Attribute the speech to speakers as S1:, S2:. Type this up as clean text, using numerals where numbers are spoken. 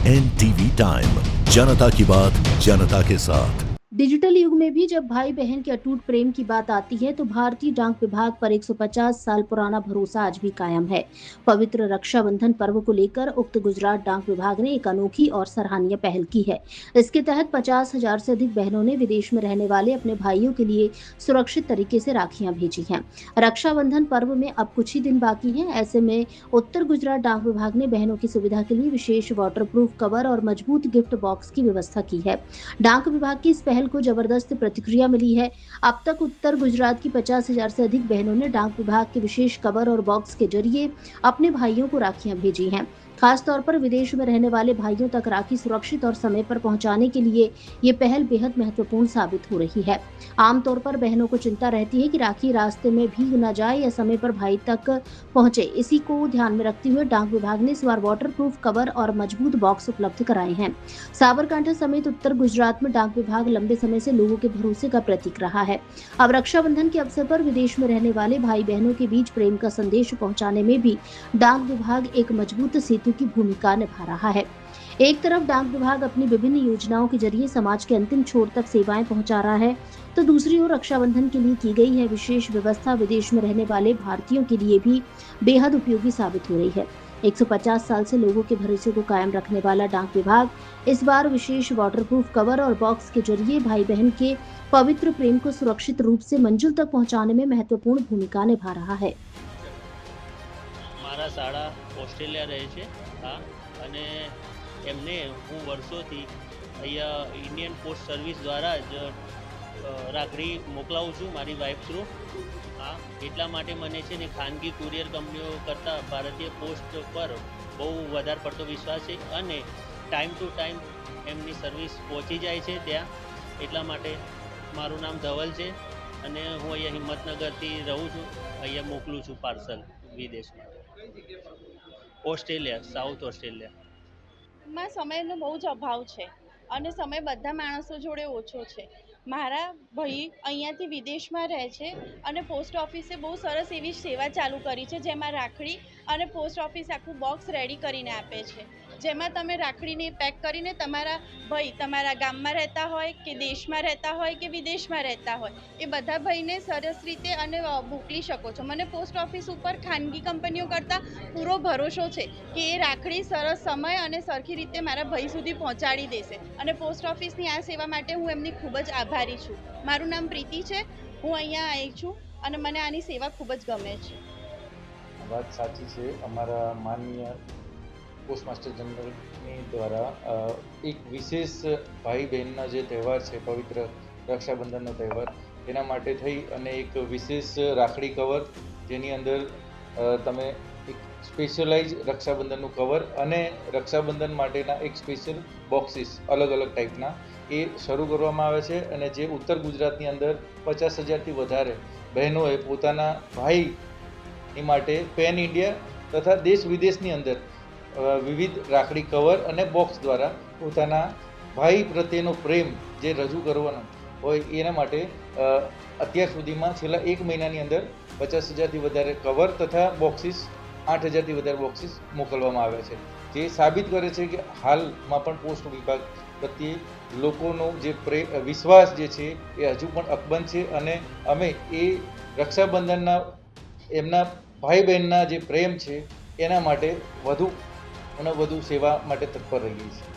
S1: NTV time, जनता की बात जनता के साथ।
S2: डिजिटल युग में भी जब भाई बहन के अटूट प्रेम की बात आती है तो भारतीय डाक विभाग पर 150 साल पुराना भरोसा आज भी कायम है। पवित्र रक्षाबंधन पर्व को लेकर उक्त गुजरात डाक विभाग ने एक अनोखी और सराहनीय पहल की है। इसके तहत 50,000 से अधिक बहनों ने विदेश में रहने वाले अपने भाइयों के लिए सुरक्षित तरीके से राखियां भेजी हैं। रक्षाबंधन पर्व में अब कुछ ही दिन बाकी हैं। ऐसे में उत्तर गुजरात डाक विभाग ने बहनों की सुविधा के लिए विशेष वाटरप्रूफ कवर और मजबूत गिफ्ट बॉक्स की व्यवस्था की है। डाक विभाग की इस पहल को जबरदस्त प्रतिक्रिया मिली है। अब तक उत्तर गुजरात की 50,000 से अधिक बहनों ने डाक विभाग के विशेष कवर और बॉक्स के जरिए अपने भाइयों को राखियां भेजी हैं। खास तौर पर विदेश में रहने वाले भाइयों तक राखी सुरक्षित और समय पर पहुंचाने के लिए ये पहल बेहद महत्वपूर्ण साबित हो रही है। आमतौर पर बहनों को चिंता रहती है कि राखी रास्ते में भीग न जाए या समय पर भाई तक पहुंचे। इसी को ध्यान में रखते हुए डाक विभाग ने इस बार वाटरप्रूफ कवर और मजबूत बॉक्स उपलब्ध कराए हैं। साबरकांठा समेत उत्तर गुजरात में डाक विभाग लंबे समय से लोगों के भरोसे का प्रतीक रहा है। अब रक्षाबंधन के अवसर पर विदेश में रहने वाले भाई बहनों के बीच प्रेम का संदेश पहुंचाने में भी डाक विभाग एक मजबूत सेतु की भूमिका निभा रहा है। एक तरफ डाक विभाग अपनी विभिन्न योजनाओं के जरिए समाज के अंतिम छोर तक सेवाएं पहुंचा रहा है, तो दूसरी ओर रक्षाबंधन के लिए की गई है विशेष व्यवस्था विदेश में रहने वाले भारतीयों के लिए भी बेहद उपयोगी साबित हो रही है। 150 साल से लोगों के भरोसे को कायम रखने वाला डाक विभाग इस बार विशेष वाटरप्रूफ कवर और बॉक्स के जरिए भाई बहन के पवित्र प्रेम को सुरक्षित रूप से मंजिल तक पहुंचाने में महत्वपूर्ण भूमिका निभा रहा है।
S3: મારા શાળા ઓસ્ટ્રેલિયા રહે છે અને એમને હું વર્ષોથી અહીંયા ઇન્ડિયન પોસ્ટ સર્વિસ દ્વારા જ રાખડી મોકલાવું છું મારી વાઈફ થ્રુ. એટલા માટે મને છે ને ખાનગી કુરિયર કંપનીઓ કરતાં ભારતીય પોસ્ટ પર બહુ વધારે પડતો વિશ્વાસ છે અને ટાઈમ ટુ ટાઈમ એમની સર્વિસ પહોંચી જાય છે ત્યાં. એટલા માટે મારું નામ ધવલ છે અને હું અહીંયા હિંમતનગરથી રહું છું. અહીંયા મોકલું છું પાર્સલ વિદેશમાં. Australia, south Australia.
S4: માં સમયનો બહુ જ અભાવ છે અને સમય બધા માણસો જોડે ઓછો છે. મારા ભાઈ અહીંયાથી વિદેશમાં રહે છે અને પોસ્ટ ઓફિસે બહુ સરસ એવી સેવા ચાલુ કરી છે જેમાં રાખડી અને પોસ્ટ ઓફિસ આખું બોક્સ રેડી કરીને આપે છે, જેમાં તમે રાખડીને પેક કરીને તમારા ભાઈ તમારા ગામમાં રહેતા હોય કે દેશમાં રહેતા હોય કે વિદેશમાં રહેતા હોય એ બધા ભાઈને સરસ રીતે અને મોકલી શકો છો. મને પોસ્ટ ઓફિસ ઉપર ખાનગી કંપનીઓ કરતાં પૂરો ભરોસો છે કે એ રાખડી સરસ સમય અને સરખી રીતે મારા ભાઈ સુધી પહોંચાડી દેશે અને પોસ્ટ ઓફિસની આ સેવા માટે હું એમની ખૂબ જ આભારી છું. મારું નામ પ્રીતિ છે, હું અહીંયા આવી છું અને મને આની સેવા ખૂબ જ ગમે છે.
S5: વાત સાચી છે. અમારા માનનીય પોસ્ટ માસ્ટર જનરલની દ્વારા એક વિશેષ ભાઈ બહેનના જે તહેવાર છે પવિત્ર રક્ષાબંધનનો તહેવાર એના માટે થઈ અને એક વિશેષ રાખડી કવર જેની અંદર તમે એક સ્પેશિયલાઇઝ રક્ષાબંધનનું કવર અને રક્ષાબંધન માટેના એક સ્પેશિયલ બોક્સીસ અલગ અલગ ટાઈપના એ શરૂ કરવામાં આવે છે અને જે ઉત્તર ગુજરાતની અંદર 50,000થી વધારે બહેનોએ પોતાના ભાઈની માટે પેન ઇન્ડિયા તથા દેશ વિદેશની અંદર વિવિધ રાખડી કવર અને બોક્સ દ્વારા પોતાના ભાઈ પ્રત્યેનો પ્રેમ જે રજૂ કરવાનો હોય એના માટે અત્યાર સુધીમાં છેલ્લા એક મહિનાની અંદર 50,000થી વધારે કવર તથા બોક્સીસ 8,000થી વધારે બોક્સીસ મોકલવામાં આવ્યા છે, જે સાબિત કરે છે કે હાલમાં પણ પોસ્ટ વિભાગ પ્રત્યે લોકોનો જે વિશ્વાસ જે છે એ હજુ પણ અકબંધ છે અને અમે એ રક્ષાબંધનના એમના ભાઈ બહેનના જે પ્રેમ છે એના માટે વધુ અને વધુ સેવા માટે તત્પર રહીએ છીએ.